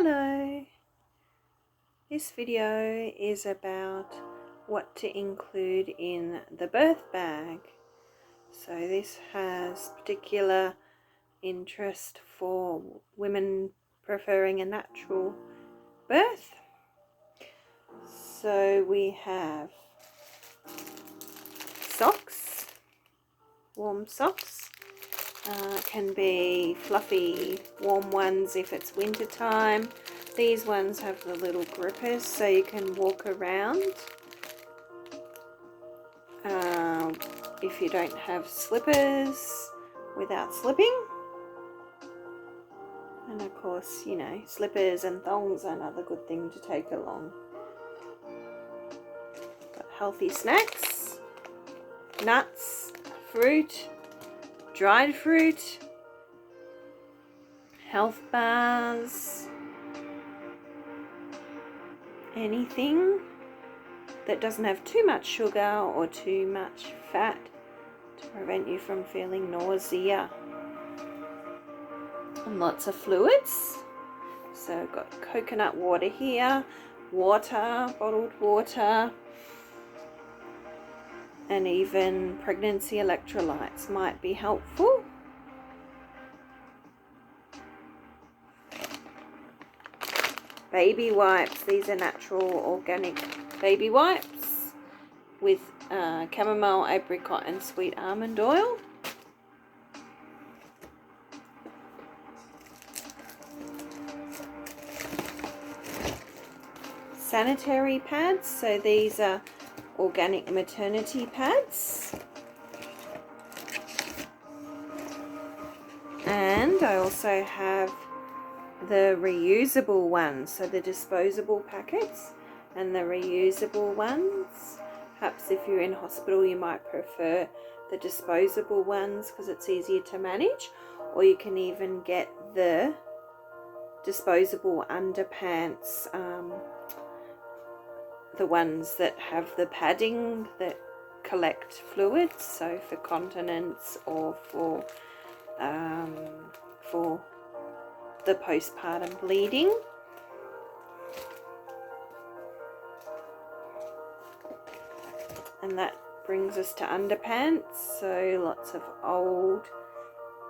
Hello, this video is about what to include in the birth bag. So this has particular interest for women preferring a natural birth. So we have socks, warm socks. Can be fluffy warm ones if it's winter time. These ones have the little grippers so you can walk around if you don't have slippers without slipping. And of course, you know, slippers and thongs are another good thing to take along. Got healthy snacks, nuts, fruit, dried fruit, health bars, anything that doesn't have too much sugar or too much fat to prevent you from feeling nausea. And lots of fluids. So I've got coconut water here, water, bottled water, and even pregnancy electrolytes might be helpful. Baby wipes, these are natural organic baby wipes with chamomile, apricot and sweet almond oil. Sanitary pads, so these are organic maternity pads. And I also have the reusable ones, so the disposable packets and the reusable ones. Perhaps if you're in hospital you might prefer the disposable ones because it's easier to manage, or you can even get the disposable underpants, the ones that have the padding that collect fluids, so for continence or for the postpartum bleeding. And that brings us to underpants, so lots of old,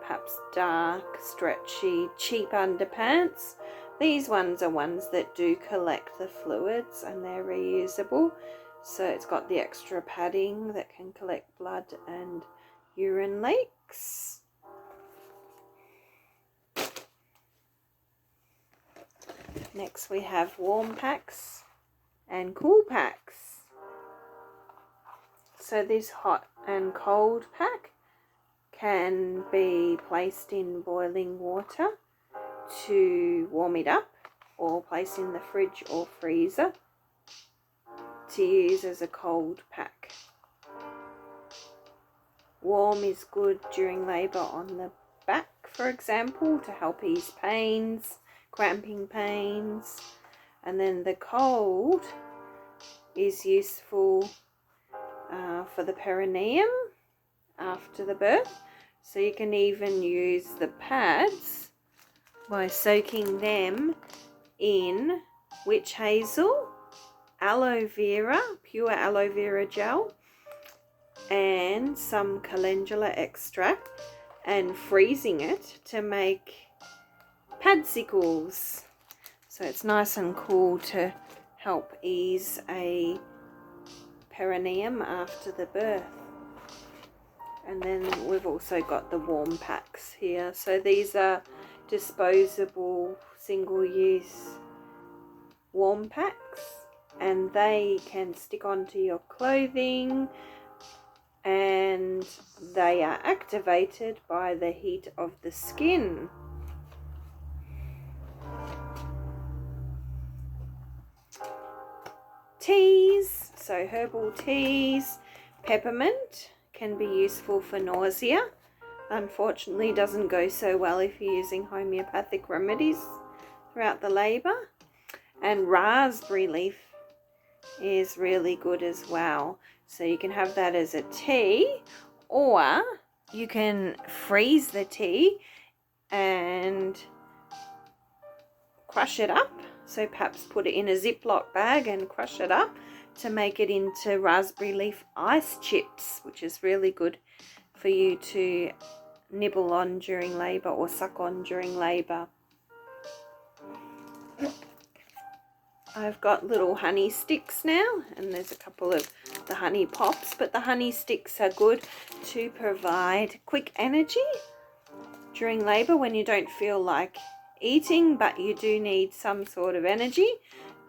perhaps dark, stretchy, cheap underpants. These ones are ones that do collect the fluids and they're reusable, so it's got the extra padding that can collect blood and urine leaks. Next we have warm packs and cool packs. So this hot and cold pack can be placed in boiling water to warm it up, or placed in the fridge or freezer to use as a cold pack. Warm is good during labour on the back, for example, to help ease pains, cramping pains. And then the cold is useful for the perineum after the birth, so you can even use the pads by soaking them in witch hazel, aloe vera, pure aloe vera gel, and some calendula extract, and freezing it to make padsicles. So it's nice and cool to help ease a perineum after the birth. And then we've also got the warm packs here. So these are disposable single-use warm packs, and they can stick onto your clothing, and they are activated by the heat of the skin. Teas, so herbal teas. Peppermint can be useful for nausea. Unfortunately doesn't go so well if you're using homeopathic remedies throughout the labour. And raspberry leaf is really good as well. So you can have that as a tea, or you can freeze the tea and crush it up. So perhaps put it in a Ziploc bag and crush it up to make it into raspberry leaf ice chips, which is really good for you to nibble on during labour or suck on during labour. I've got little honey sticks now, and there's a couple of the honey pops, but the honey sticks are good to provide quick energy during labour when you don't feel like eating, but you do need some sort of energy.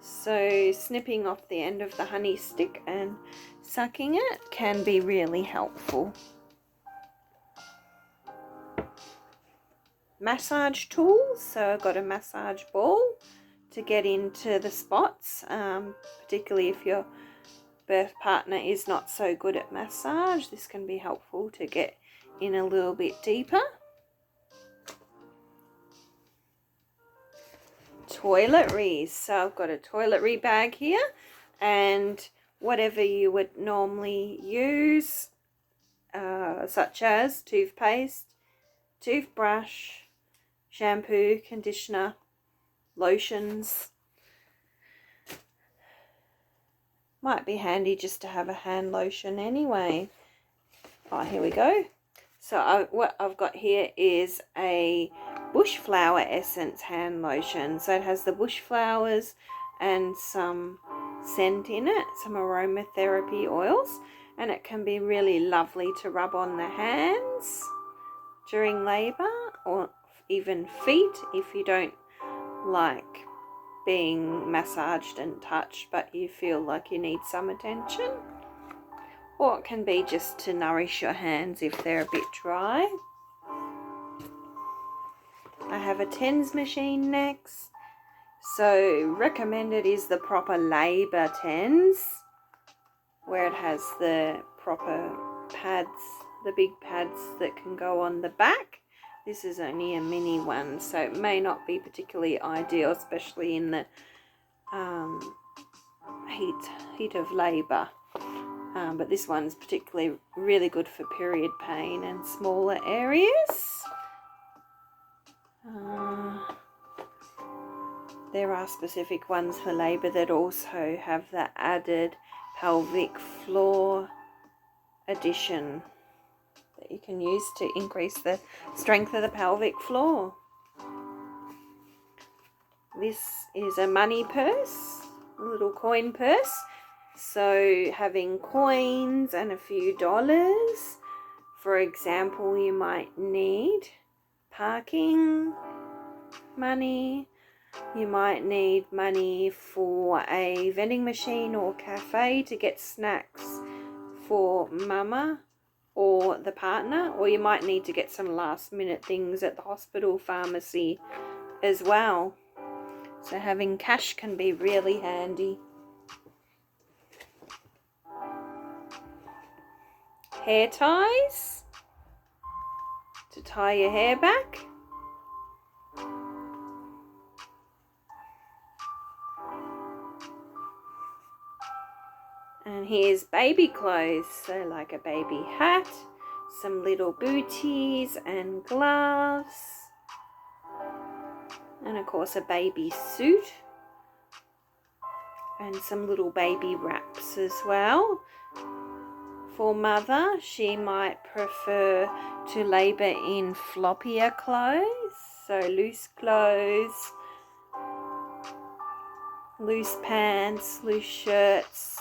So snipping off the end of the honey stick and sucking it can be really helpful. Massage tools, so I've got a massage ball to get into the spots, particularly if your birth partner is not so good at massage. This can be helpful to get in a little bit deeper. Toiletries, so I've got a toiletry bag here, and whatever you would normally use, such as toothpaste, toothbrush, shampoo, conditioner, lotions. Might be handy just to have a hand lotion anyway. Oh, here we go. So what I've got here is a bush flower essence hand lotion. So it has the bush flowers and some scent in it, some aromatherapy oils, and it can be really lovely to rub on the hands during labour, or even feet if you don't like being massaged and touched but you feel like you need some attention. Or it can be just to nourish your hands if they're a bit dry. I have a TENS machine next. So recommended is the proper labour TENS, where it has the proper pads, the big pads that can go on the back. This is only a mini one, so it may not be particularly ideal, especially in the heat of labour. But this one's particularly really good for period pain and smaller areas. There are specific ones for labour that also have the added pelvic floor addition that you can use to increase the strength of the pelvic floor. This is a money purse, a little coin purse. So having coins and a few dollars. For example, you might need parking money. You might need money for a vending machine or cafe to get snacks for mama or the partner, or you might need to get some last minute things at the hospital pharmacy as well. So having cash can be really handy. Hair ties to tie your hair back. And here's baby clothes, so like a baby hat, some little booties and gloves, and of course a baby suit, and some little baby wraps as well. For mother, she might prefer to labour in floppier clothes, so loose clothes, loose pants, loose shirts.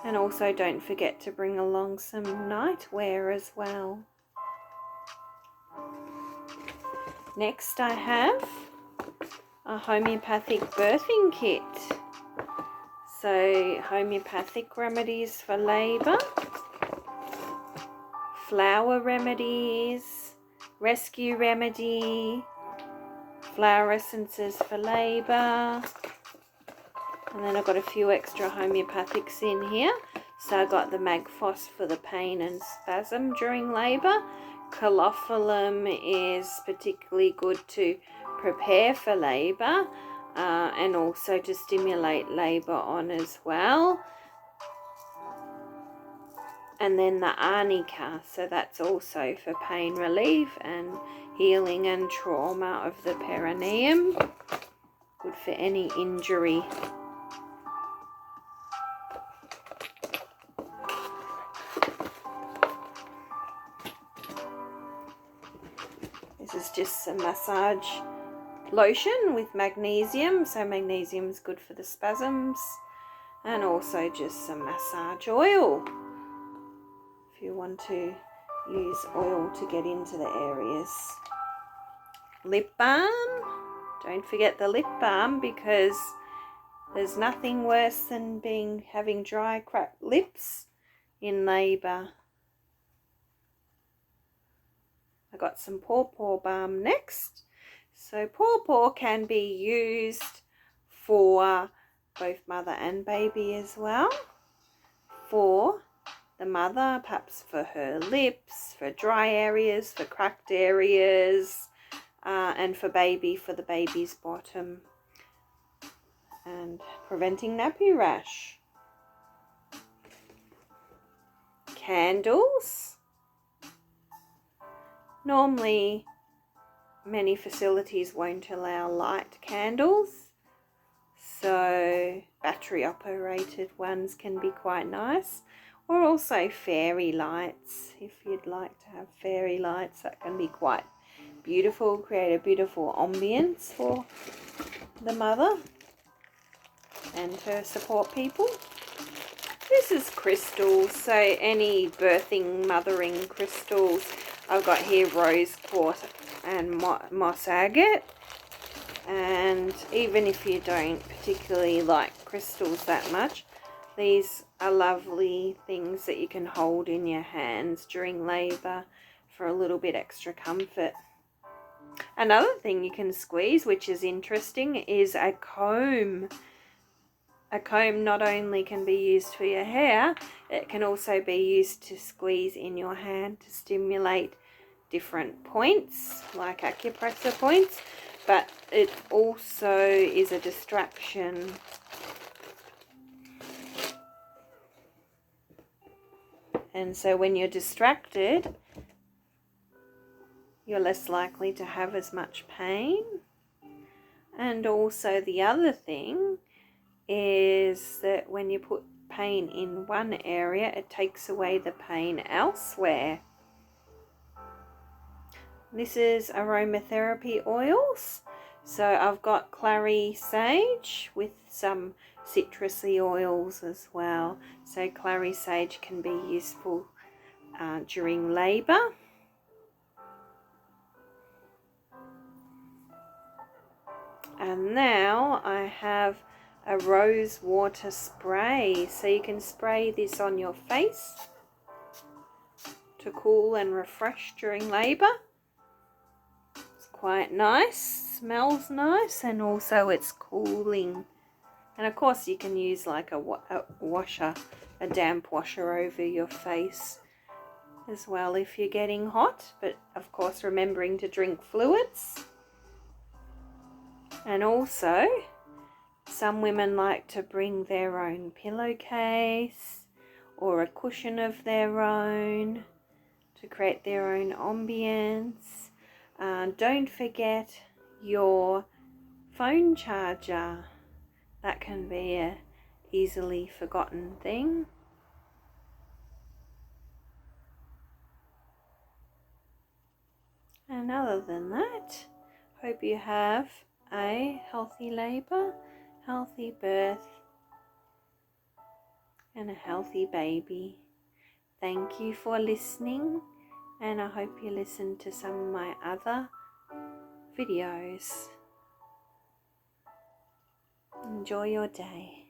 And also don't forget to bring along some nightwear as well. Next I have a homeopathic birthing kit. So homeopathic remedies for labour, flower remedies, rescue remedy, flower essences for labour. And then I've got a few extra homeopathics in here. So I've got the Magphos for the pain and spasm during labour. Calophyllum is particularly good to prepare for labour and also to stimulate labour on as well. And then the Arnica, so that's also for pain relief and healing and trauma of the perineum. good for any injury. This is just some massage lotion with magnesium. So magnesium is good for the spasms. And also just some massage oil. If you want to use oil to get into the areas. Lip balm. Don't forget the lip balm, because there's nothing worse than having dry, cracked lips in labour. I got some pawpaw balm next. So pawpaw can be used for both mother and baby as well. For the mother, perhaps for her lips, for dry areas, for cracked areas, and for baby, for the baby's bottom, and preventing nappy rash. Candles. Normally, many facilities won't allow light candles, so battery operated ones can be quite nice, or also fairy lights. If you'd like to have fairy lights, that can be quite beautiful, create a beautiful ambience for the mother and her support people. This is crystals, so any birthing, mothering crystals. I've got here rose quartz and moss agate. And even if you don't particularly like crystals that much, these are lovely things that you can hold in your hands during labour for a little bit extra comfort. Another thing you can squeeze, which is interesting, is a comb. A comb not only can be used for your hair, it can also be used to squeeze in your hand to stimulate different points, like acupressure points, but it also is a distraction. And so when you're distracted, you're less likely to have as much pain. And also the other thing is that when you put pain in one area, it takes away the pain elsewhere. This is aromatherapy oils. So I've got clary sage with some citrusy oils as well. So clary sage can be useful during labour. And now I have a rose water spray. So you can spray this on your face to cool and refresh during labour. It's quite nice, smells nice, and also it's cooling. And of course you can use like a washer, a damp washer over your face as well if you're getting hot, but of course remembering to drink fluids. And also some women like to bring their own pillowcase or a cushion of their own to create their own ambience. Don't forget your phone charger. That can be a easily forgotten thing. And other than that, hope you have a healthy labour, healthy birth, and a healthy baby. Thank you for listening, and I hope you listen to some of my other videos. Enjoy your day.